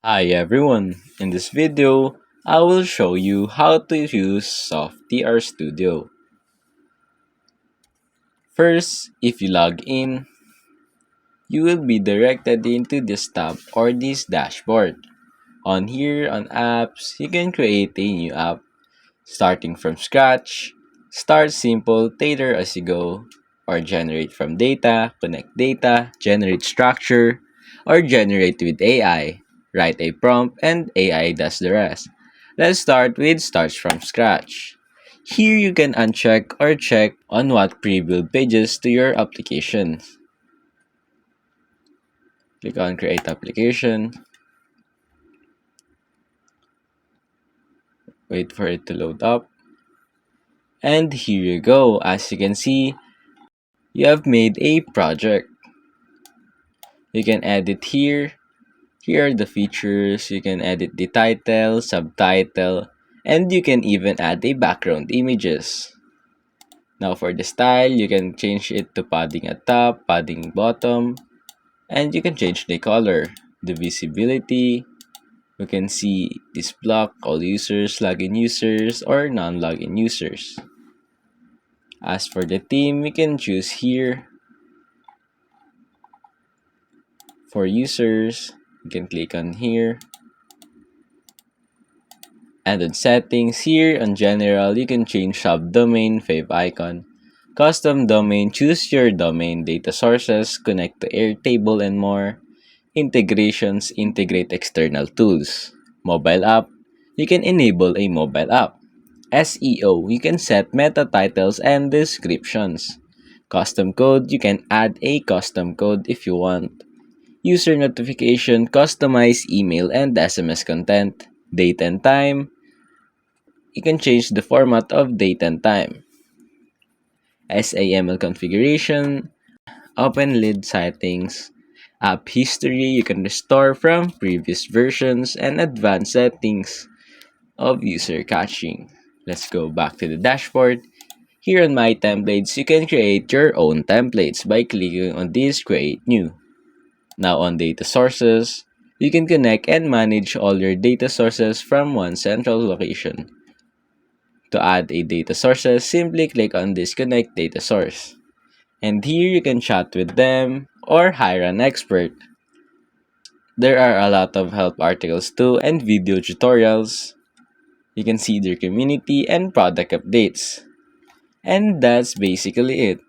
Hi everyone, in this video, I will show you how to use SoftTR Studio. First, if you log in, you will be directed into this tab or this dashboard. On here, on apps, you can create a new app starting from scratch, start simple, tailor as you go, or generate from data, connect data, generate structure, or generate with AI. Write a prompt and AI does the rest. Let's start with starts from scratch. Here you can uncheck or check on what pre-build pages to your application. Click on create application, wait for it to load up. And here you go. As you can see, you have made a project. You can edit here. Here are the features. You can edit the title, subtitle, and you can even add a background images. Now for the style, you can change it to padding at top, padding bottom, and you can change the color, the visibility. You can see this block, all users, login users, or non-login users. As for the theme, we can choose here. For users, you can click on here. And on settings, here on general, you can change subdomain, favicon, custom domain, choose your domain, data sources, connect to Airtable and more, integrations, integrate external tools, mobile app, you can enable a mobile app, SEO, you can set meta titles and descriptions, custom code, you can add a custom code if you want, user notification, customize email and SMS content, date and time, you can change the format of date and time. SAML configuration, open lead settings, app history you can restore from previous versions, and advanced settings of user caching. Let's go back to the dashboard. Here on My Templates, you can create your own templates by clicking on this Create New. Now on Data Sources, you can connect and manage all your data sources from one central location. To add a data sources, simply click on Disconnect Data Source. And here you can chat with them or hire an expert. There are a lot of help articles too and video tutorials. You can see their community and product updates. And that's basically it.